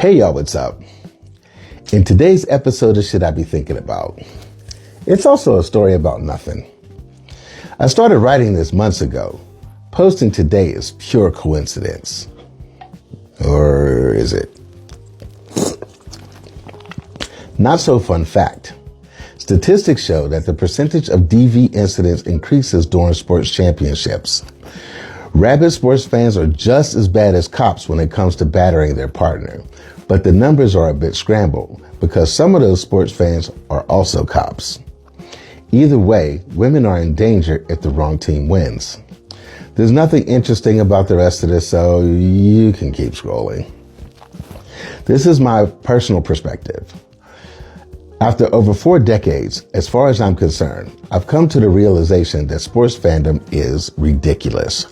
Hey y'all, what's up? In today's episode of Should I Be Thinking About, it's also a story about nothing. I started writing this months ago. Posting today is pure coincidence. Or is it? Not so fun fact. Statistics show that the percentage of DV incidents increases during sports championships. Rabid sports fans are just as bad as cops when it comes to battering their partner. But the numbers are a bit scrambled because some of those sports fans are also cops. Either way, women are in danger if the wrong team wins. There's nothing interesting about the rest of this, so you can keep scrolling. This is my personal perspective. After over 4 decades, as far as I'm concerned, I've come to the realization that sports fandom is ridiculous.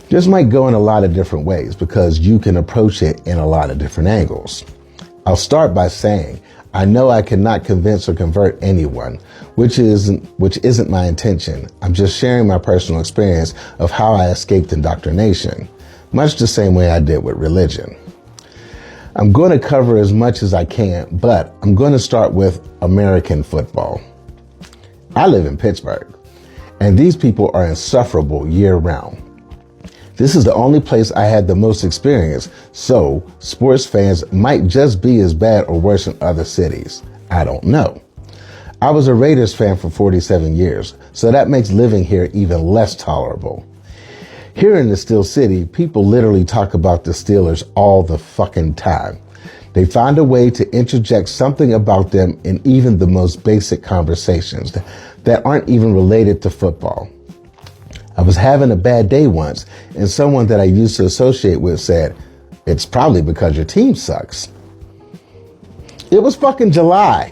This might go in a lot of different ways because you can approach it in a lot of different angles. I'll start by saying, I know I cannot convince or convert anyone, which isn't my intention. I'm just sharing my personal experience of how I escaped indoctrination, much the same way I did with religion. I'm going to cover as much as I can, but I'm going to start with American football. I live in Pittsburgh, and these people are insufferable year-round. This is the only place I had the most experience, so sports fans might just be as bad or worse in other cities. I don't know. I was a Raiders fan for 47 years, so that makes living here even less tolerable. Here in the Steel City, people literally talk about the Steelers all the fucking time. They find a way to interject something about them in even the most basic conversations that aren't even related to football. I was having a bad day once, and someone that I used to associate with said, "It's probably because your team sucks." It was fucking July.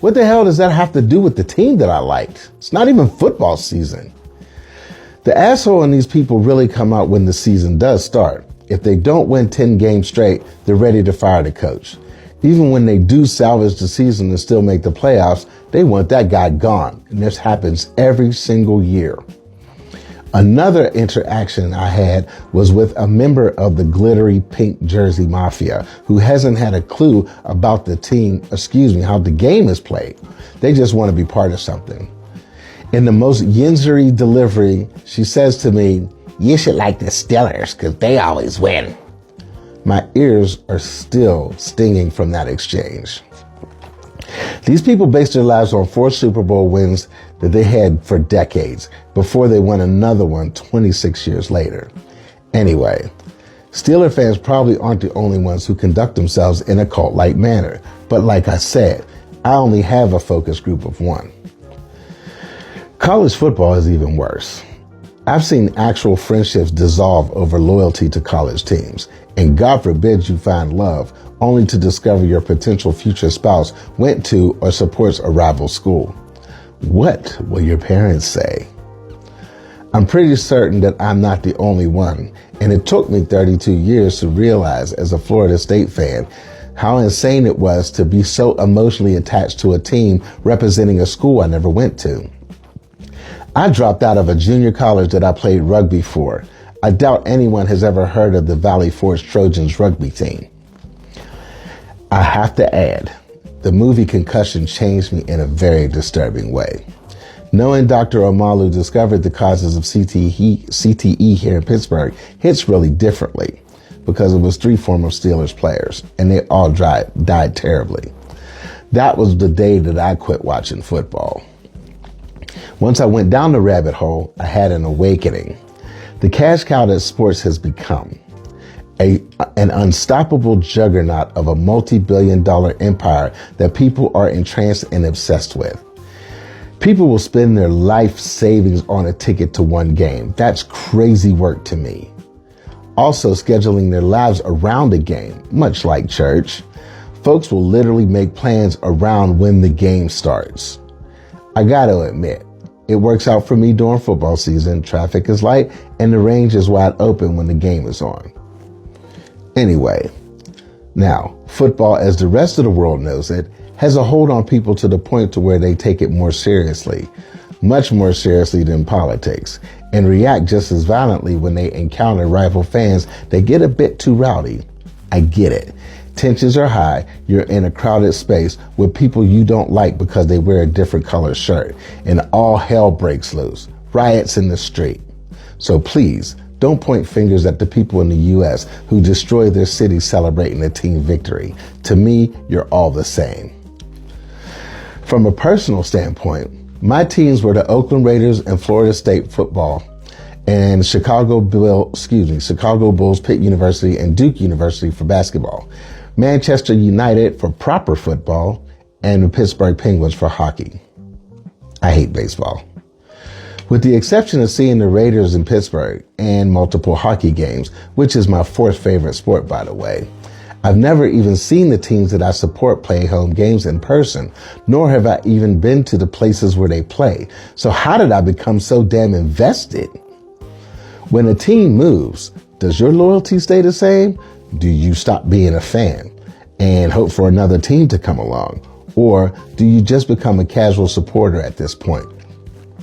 What the hell does that have to do with the team that I liked? It's not even football season. The asshole in these people really come out when the season does start. If they don't win 10 games straight, they're ready to fire the coach. Even when they do salvage the season and still make the playoffs, they want that guy gone. And this happens every single year. Another interaction I had was with a member of the glittery pink jersey mafia who hasn't had a clue about how the game is played. They just want to be part of something. In the most yinzery delivery, she says to me, "You should like the Steelers because they always win." My ears are still stinging from that exchange. These people base their lives on 4 Super Bowl wins that they had for decades before they won another one 26 years later. Anyway, Steeler fans probably aren't the only ones who conduct themselves in a cult-like manner. But like I said, I only have a focus group of 1. College football is even worse. I've seen actual friendships dissolve over loyalty to college teams, and God forbid you find love only to discover your potential future spouse went to or supports a rival school. What will your parents say? I'm pretty certain that I'm not the only one, and it took me 32 years to realize as a Florida State fan how insane it was to be so emotionally attached to a team representing a school I never went to. I dropped out of a junior college that I played rugby for. I doubt anyone has ever heard of the Valley Forge Trojans rugby team. I have to add, the movie Concussion changed me in a very disturbing way. Knowing Dr. Omalu discovered the causes of CTE here in Pittsburgh hits really differently because it was 3 former Steelers players and they all died terribly. That was the day that I quit watching football. Once I went down the rabbit hole, I had an awakening. The cash cow that sports has become. An unstoppable juggernaut of a multi-billion-dollar empire that people are entranced and obsessed with. People will spend their life savings on a ticket to one game. That's crazy work to me. Also scheduling their lives around a game, much like church. Folks will literally make plans around when the game starts. I gotta admit, it works out for me during football season. Traffic is light and the range is wide open when the game is on. Anyway, now, football, as the rest of the world knows it, has a hold on people to the point to where they take it more seriously, much more seriously than politics, and react just as violently when they encounter rival fans that get a bit too rowdy. I get it. Tensions are high. You're in a crowded space with people you don't like because they wear a different color shirt, and all hell breaks loose. Riots in the street. So please, don't point fingers at the people in the U.S. who destroy their city celebrating a team victory. To me, you're all the same. From a personal standpoint, my teams were the Oakland Raiders and Florida State football, and Chicago Bulls, Pitt University, and Duke University for basketball, Manchester United for proper football, and the Pittsburgh Penguins for hockey. I hate baseball. With the exception of seeing the Raiders in Pittsburgh and multiple hockey games, which is my fourth favorite sport, by the way, I've never even seen the teams that I support play home games in person, nor have I even been to the places where they play. So how did I become so damn invested? When a team moves, does your loyalty stay the same? Do you stop being a fan and hope for another team to come along? Or do you just become a casual supporter at this point?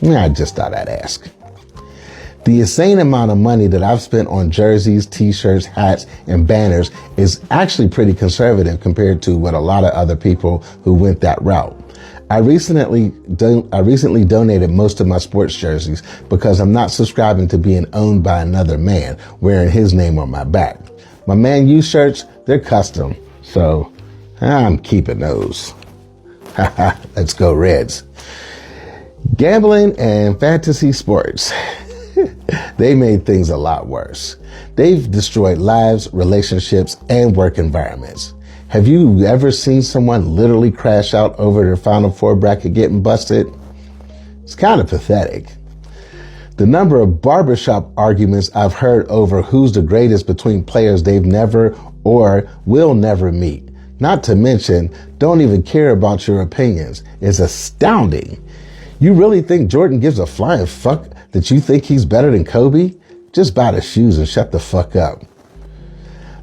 I just thought I'd ask. The insane amount of money that I've spent on jerseys, t-shirts, hats, and banners is actually pretty conservative compared to what a lot of other people who went that route. I recently donated most of my sports jerseys because I'm not subscribing to being owned by another man wearing his name on my back. My Man U shirts, they're custom, so I'm keeping those. Let's go Reds. Gambling and fantasy sports. They made things a lot worse. They've destroyed lives, relationships, and work environments. Have you ever seen someone literally crash out over their Final Four bracket getting busted? It's kind of pathetic. The number of barbershop arguments I've heard over who's the greatest between players they've never or will never meet, not to mention don't even care about your opinions, is astounding. You really think Jordan gives a flying fuck that you think he's better than Kobe? Just buy the shoes and shut the fuck up.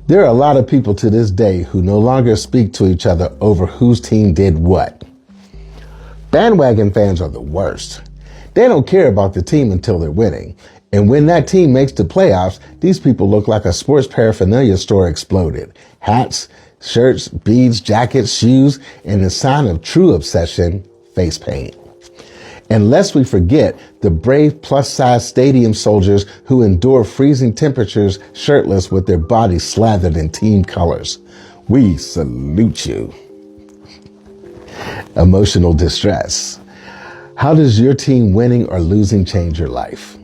There are a lot of people to this day who no longer speak to each other over whose team did what. Bandwagon fans are the worst. They don't care about the team until they're winning. And when that team makes the playoffs, these people look like a sports paraphernalia store exploded. Hats, shirts, beads, jackets, shoes, and the sign of true obsession, face paint. And lest we forget the brave plus-size stadium soldiers who endure freezing temperatures shirtless with their bodies slathered in team colors. We salute you. Emotional distress. How does your team winning or losing change your life?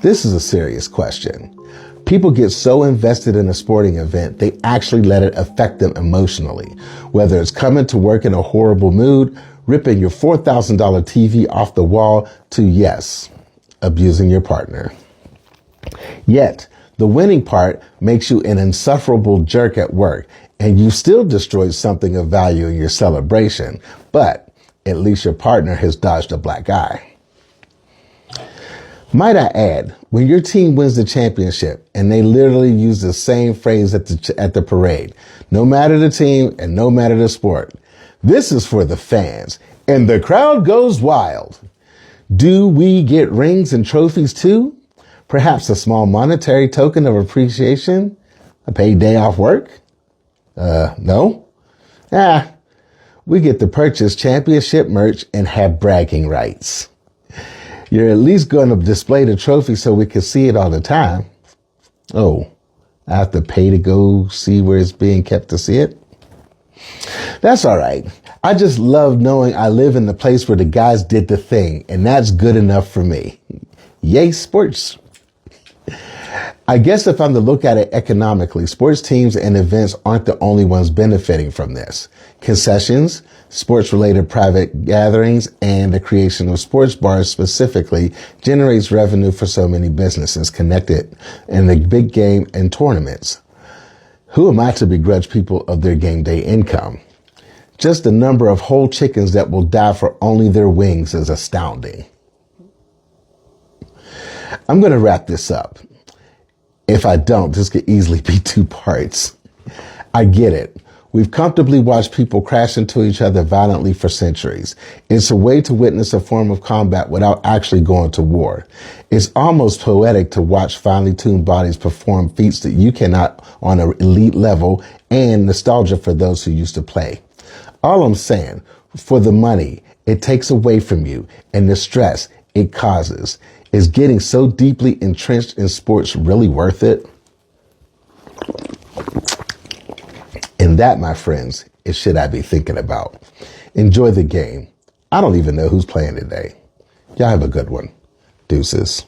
This is a serious question. People get so invested in a sporting event, they actually let it affect them emotionally. Whether it's coming to work in a horrible mood, ripping your $4,000 TV off the wall, to yes, abusing your partner. Yet, the winning part makes you an insufferable jerk at work, and you still destroyed something of value in your celebration, but at least your partner has dodged a black eye. Might I add, when your team wins the championship, and they literally use the same phrase at the parade, no matter the team and no matter the sport, this is for the fans, and the crowd goes wild. Do we get rings and trophies too? Perhaps a small monetary token of appreciation? A paid day off work? No? We get to purchase championship merch and have bragging rights. You're at least going to display the trophy so we can see it all the time. Oh, I have to pay to go see where it's being kept to see it? That's all right. I just love knowing I live in the place where the guys did the thing, and that's good enough for me. Yay, sports. I guess if I'm to look at it economically, sports teams and events aren't the only ones benefiting from this. Concessions, sports-related private gatherings, and the creation of sports bars specifically generates revenue for so many businesses connected in the big game and tournaments. Who am I to begrudge people of their game day income? Just the number of whole chickens that will die for only their wings is astounding. I'm going to wrap this up. If I don't, this could easily be 2 parts. I get it. We've comfortably watched people crash into each other violently for centuries. It's a way to witness a form of combat without actually going to war. It's almost poetic to watch finely tuned bodies perform feats that you cannot on an elite level, and nostalgia for those who used to play. All I'm saying, for the money it takes away from you and the stress it causes, is getting so deeply entrenched in sports really worth it? And that, my friends, is shit I be thinking about. Enjoy the game. I don't even know who's playing today. Y'all have a good one. Deuces.